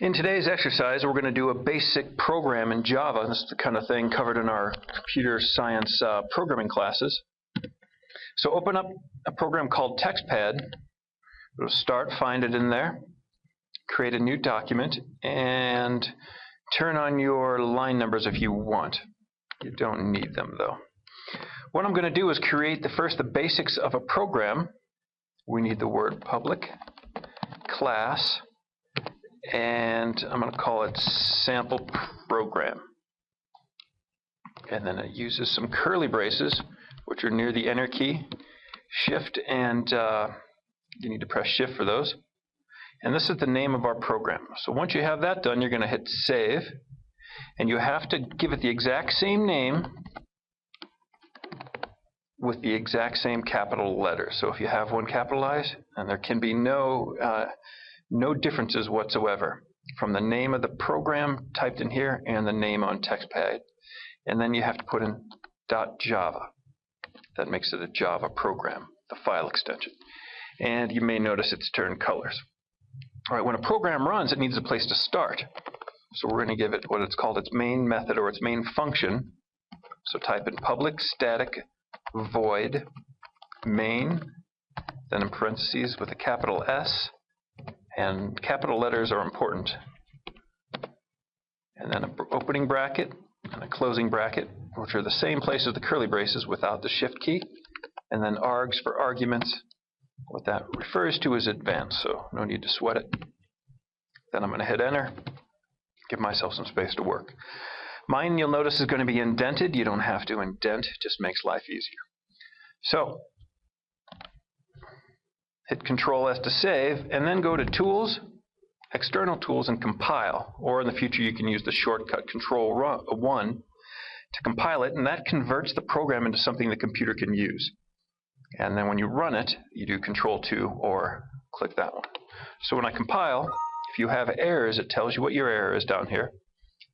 In today's exercise, we're going to do a basic program in Java. This is the kind of thing covered in our computer science programming classes. So open up a program called TextPad. Go to Start, find it in there, create a new document, and turn on your line numbers if you want. You don't need them, though. What I'm going to do is create the basics of a program. We need the word public, class, and I'm going to call it sample program. And then it uses some curly braces, which are near the enter key. Shift, and you need to press shift for those. And this is the name of our program. So once you have that done, you're going to hit save. And you have to give it the exact same name with the exact same capital letters. So if you have one capitalized, and there can be no differences whatsoever from the name of the program typed in here and the name on TextPad. And then you have to put in .java. That makes it a Java program, the file extension. And you may notice it's turned colors. All right, when a program runs, it needs a place to start. So we're going to give it what it's called its main method or its main function. So type in public static void main, then in parentheses with a capital S, and capital letters are important. And then an opening bracket and a closing bracket, which are the same place as the curly braces without the shift key. And then args for arguments. What that refers to is advanced, so no need to sweat it. Then I'm going to hit enter, give myself some space to work. Mine, you'll notice, is going to be indented. You don't have to indent, it just makes life easier. So hit Control S to save, and then go to Tools, External Tools, and Compile. Or in the future, you can use the shortcut Control 1 to compile it, and that converts the program into something the computer can use. And then when you run it, you do Control 2 or click that one. So when I compile, if you have errors, it tells you what your error is down here.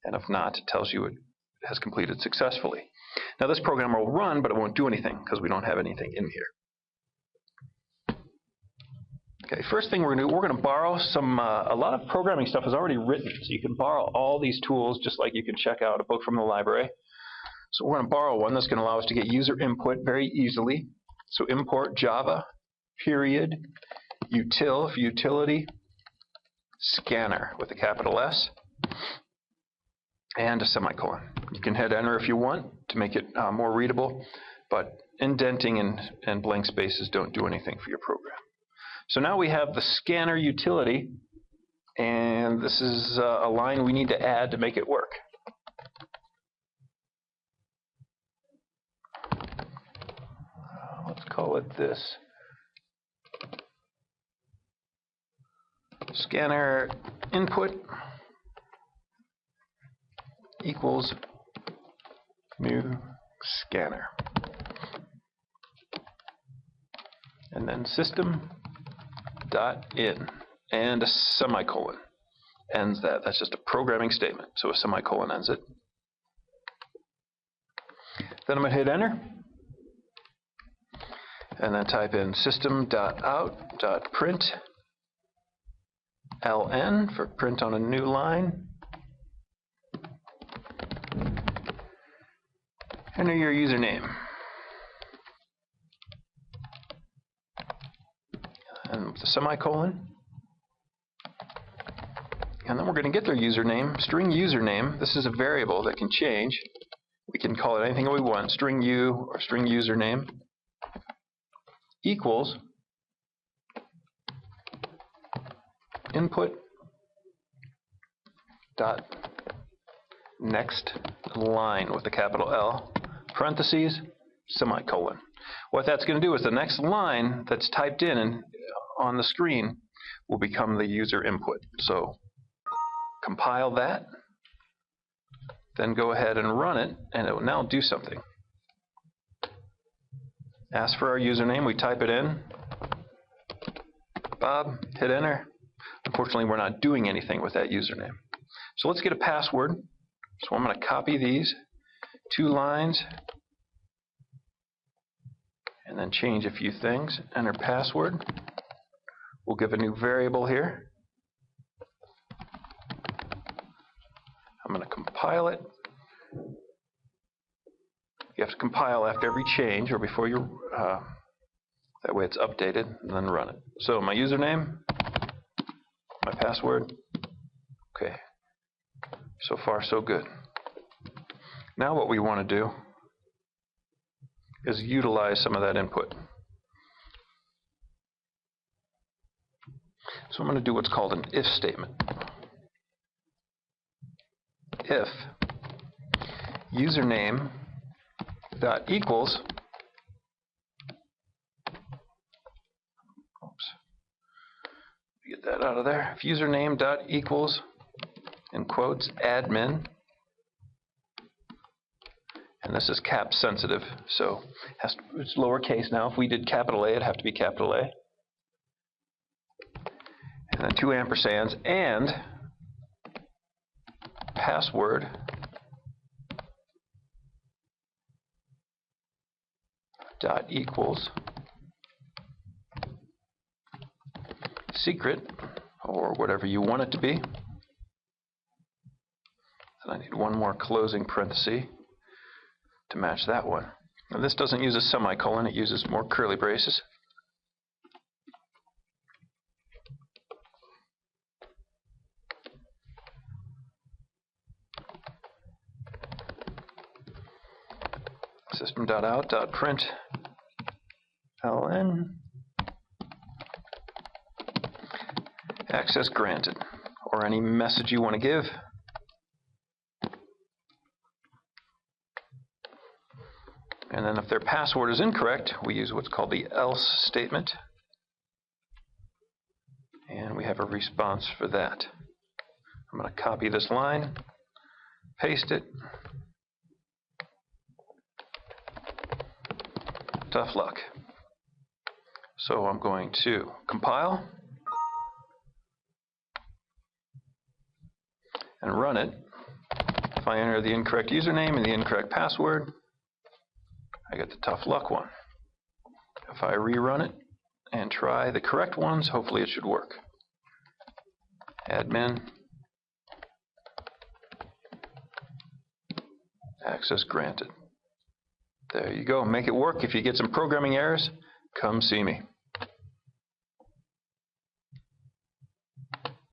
And if not, it tells you it has completed successfully. Now this program will run, but it won't do anything because we don't have anything in here. Okay, first thing we're going to do, we're going to borrow some, a lot of programming stuff is already written. So you can borrow all these tools just like you can check out a book from the library. So we're going to borrow one that's going to allow us to get user input very easily. So import Java, period, util for utility, scanner with a capital S, and a semicolon. You can hit enter if you want to make it more readable, but indenting and blank spaces don't do anything for your program. So now we have the scanner utility, and this is a line we need to add to make it work. Let's call it this. Scanner input equals new scanner. And then system.in and a semicolon ends that. That's just a programming statement, so a semicolon ends it. Then I'm going to hit enter. And then type in system.out.println for print on a new line. Enter your username. And with the semicolon. And then we're going to get their username, string username. This is a variable that can change. We can call it anything we want, string u or string username. Equals input dot next line with a capital L, parentheses, semicolon. What that's going to do is the next line that's typed in and on the screen will become the user input. So compile that, then go ahead and run it, and it will now do something. Ask for our username, we type it in. Bob, hit enter. Unfortunately, we're not doing anything with that username. So let's get a password. So I'm going to copy these 2 lines and then change a few things. Enter password. We'll give a new variable here. I'm going to compile it. You have to compile after every change or before you, that way it's updated, and then run it. So my username, my password, okay. So far, so good. Now what we want to do is utilize some of that input. So I'm going to do what's called an if statement. If username dot equals, get that out of there. If username dot equals, in quotes, admin, and this is cap sensitive, so it's lowercase now. If we did capital A, it'd have to be capital A. And then 2 ampersands, and password dot equals secret, or whatever you want it to be. And I need one more closing parenthesis to match that one. Now this doesn't use a semicolon, it uses more curly braces. System.out.println. Access granted, or any message you want to give. And then if their password is incorrect, we use what's called the else statement. And we have a response for that. I'm going to copy this line, paste it. Tough luck. So I'm going to compile and run it. If I enter the incorrect username and the incorrect password, I get the tough luck one. If I rerun it and try the correct ones, hopefully it should work. Admin, access granted. There you go. Make it work. If you get some programming errors, come see me.